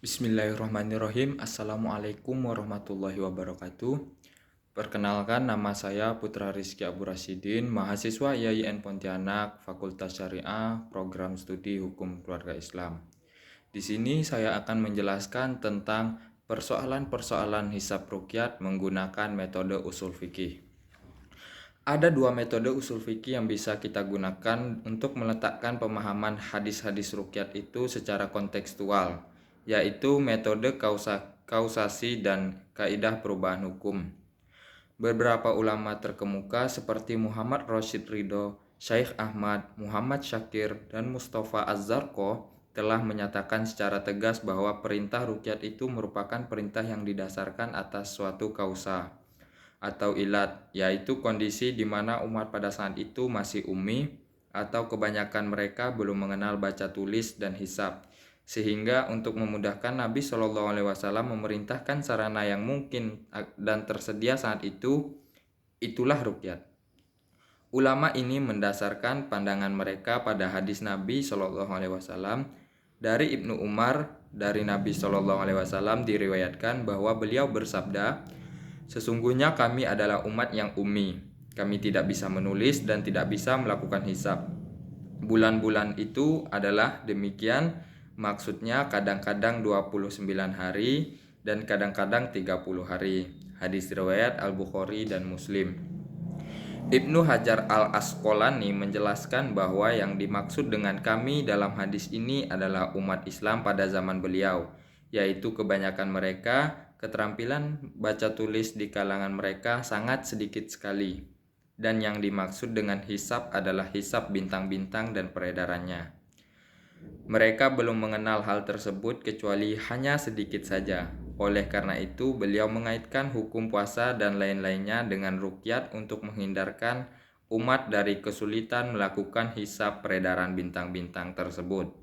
Bismillahirrahmanirrahim. Assalamualaikum warahmatullahi wabarakatuh. Perkenalkan, nama saya Putra Rizky Abu Rasyidin, mahasiswa IAIN Pontianak, Fakultas Syariah, Program Studi Hukum Keluarga Islam. Di sini saya akan menjelaskan tentang persoalan-persoalan hisab ruqyat menggunakan metode usul fikih. Ada dua metode usul fikih yang bisa kita gunakan untuk meletakkan pemahaman hadis-hadis ruqyat itu secara kontekstual, yaitu metode kausasi dan kaidah perubahan hukum. Beberapa ulama terkemuka seperti Muhammad Rashid Ridho, Syekh Ahmad, Muhammad Syakir, dan Mustafa Az-Zarqo telah menyatakan secara tegas bahwa perintah ruqyat itu merupakan perintah yang didasarkan atas suatu kausa atau ilat, yaitu kondisi di mana umat pada saat itu masih ummi atau kebanyakan mereka belum mengenal baca tulis dan hisab, sehingga untuk memudahkan Nabi Shallallahu Alaihi Wasallam memerintahkan sarana yang mungkin dan tersedia saat itu, itulah ruqyat. Ulama ini mendasarkan pandangan mereka pada hadis Nabi Shallallahu Alaihi Wasallam dari Ibnu Umar. Dari Nabi Shallallahu Alaihi Wasallam diriwayatkan bahwa beliau bersabda, "Sesungguhnya kami adalah umat yang ummi. Kami tidak bisa menulis dan tidak bisa melakukan hisab. Bulan-bulan itu adalah demikian, maksudnya kadang-kadang 29 hari dan kadang-kadang 30 hari." Hadis riwayat Al-Bukhari dan Muslim. Ibnu Hajar Al-Asqalani menjelaskan bahwa yang dimaksud dengan kami dalam hadis ini adalah umat Islam pada zaman beliau, yaitu kebanyakan mereka keterampilan baca tulis di kalangan mereka sangat sedikit sekali, dan yang dimaksud dengan hisab adalah hisab bintang-bintang dan peredarannya. Mereka belum mengenal hal tersebut kecuali hanya sedikit saja. Oleh karena itu, beliau mengaitkan hukum puasa dan lain-lainnya dengan ruqyat untuk menghindarkan umat dari kesulitan melakukan hisab peredaran bintang-bintang tersebut.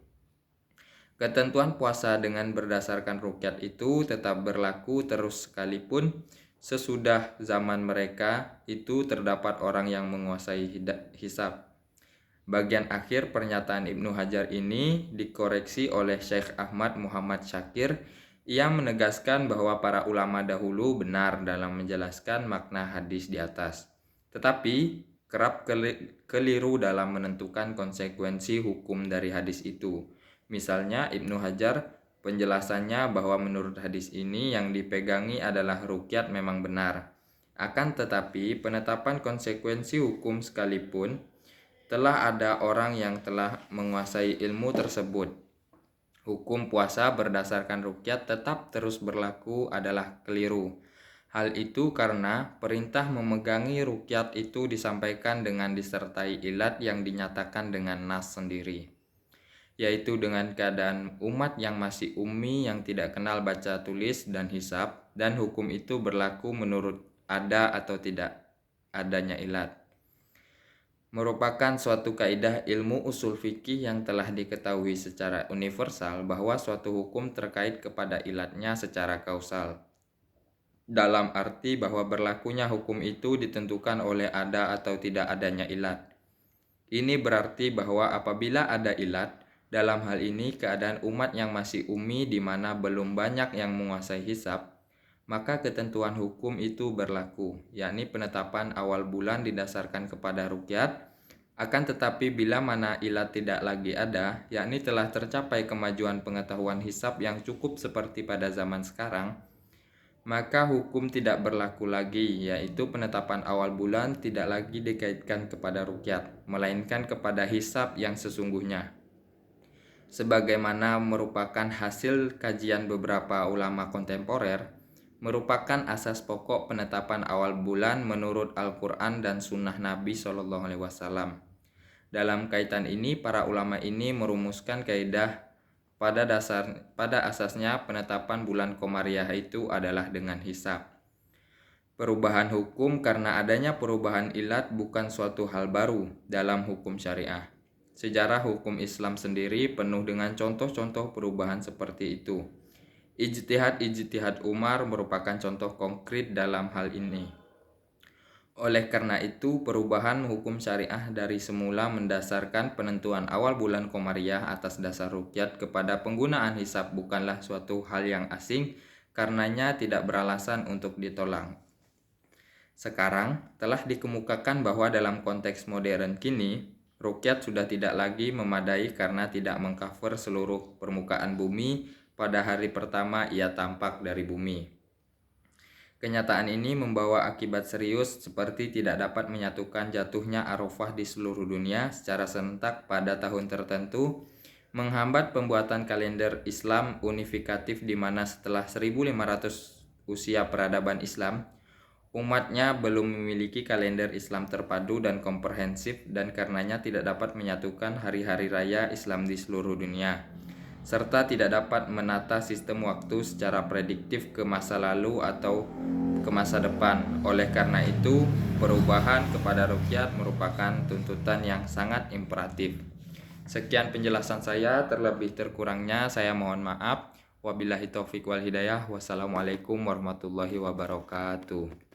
Ketentuan puasa dengan berdasarkan ruqyat itu tetap berlaku terus sekalipun sesudah zaman mereka itu terdapat orang yang menguasai hisab. Bagian akhir pernyataan Ibnu Hajar ini dikoreksi oleh Syekh Ahmad Muhammad Syakir. Ia menegaskan bahwa para ulama dahulu benar dalam menjelaskan makna hadis di atas, tetapi kerap keliru dalam menentukan konsekuensi hukum dari hadis itu. Misalnya Ibnu Hajar penjelasannya bahwa menurut hadis ini yang dipegangi adalah ruqyat memang benar. Akan tetapi penetapan konsekuensi hukum sekalipun telah ada orang yang telah menguasai ilmu tersebut, hukum puasa berdasarkan ruqyat tetap terus berlaku adalah keliru. Hal itu karena perintah memegangi ruqyat itu disampaikan dengan disertai ilat yang dinyatakan dengan nas sendiri, yaitu dengan keadaan umat yang masih ummi yang tidak kenal baca tulis dan hisab, dan hukum itu berlaku menurut ada atau tidak adanya ilat. Merupakan suatu kaidah ilmu usul fikih yang telah diketahui secara universal bahwa suatu hukum terkait kepada ilatnya secara kausal, dalam arti bahwa berlakunya hukum itu ditentukan oleh ada atau tidak adanya ilat. Ini berarti bahwa apabila ada ilat, dalam hal ini keadaan umat yang masih ummi di mana belum banyak yang menguasai hisab, maka ketentuan hukum itu berlaku, yakni penetapan awal bulan didasarkan kepada ruqyat. Akan tetapi bila mana ilat tidak lagi ada, yakni telah tercapai kemajuan pengetahuan hisab yang cukup seperti pada zaman sekarang, maka hukum tidak berlaku lagi, yaitu penetapan awal bulan tidak lagi dikaitkan kepada ruqyat, melainkan kepada hisab yang sesungguhnya. Sebagaimana merupakan hasil kajian beberapa ulama kontemporer, merupakan asas pokok penetapan awal bulan menurut Al-Quran dan Sunnah Nabi Shallallahu Alaihi Wasallam. Dalam kaitan ini, para ulama ini merumuskan kaidah pada asasnya penetapan bulan Komariah itu adalah dengan hisab. Perubahan hukum karena adanya perubahan ilat bukan suatu hal baru dalam hukum syariah. Sejarah hukum Islam sendiri penuh dengan contoh-contoh perubahan seperti itu. Ijtihad Umar merupakan contoh konkret dalam hal ini. Oleh karena itu, perubahan hukum syariah dari semula mendasarkan penentuan awal bulan Komariah atas dasar ruqyat kepada penggunaan hisab bukanlah suatu hal yang asing, karenanya tidak beralasan untuk ditolak. Sekarang, telah dikemukakan bahwa dalam konteks modern kini, ruqyat sudah tidak lagi memadai karena tidak mengcover seluruh permukaan bumi pada hari pertama ia tampak dari bumi. Kenyataan ini membawa akibat serius seperti tidak dapat menyatukan jatuhnya Arafah di seluruh dunia secara serentak pada tahun tertentu, menghambat pembuatan kalender Islam unifikatif di mana setelah 1500 usia peradaban Islam, umatnya belum memiliki kalender Islam terpadu dan komprehensif dan karenanya tidak dapat menyatukan hari-hari raya Islam di seluruh dunia, serta tidak dapat menata sistem waktu secara prediktif ke masa lalu atau ke masa depan. Oleh karena itu, perubahan kepada ruqyat merupakan tuntutan yang sangat imperatif. Sekian penjelasan saya, terlebih terkurangnya saya mohon maaf. Wabillahi taufiq wal hidayah. Wassalamualaikum warahmatullahi wabarakatuh.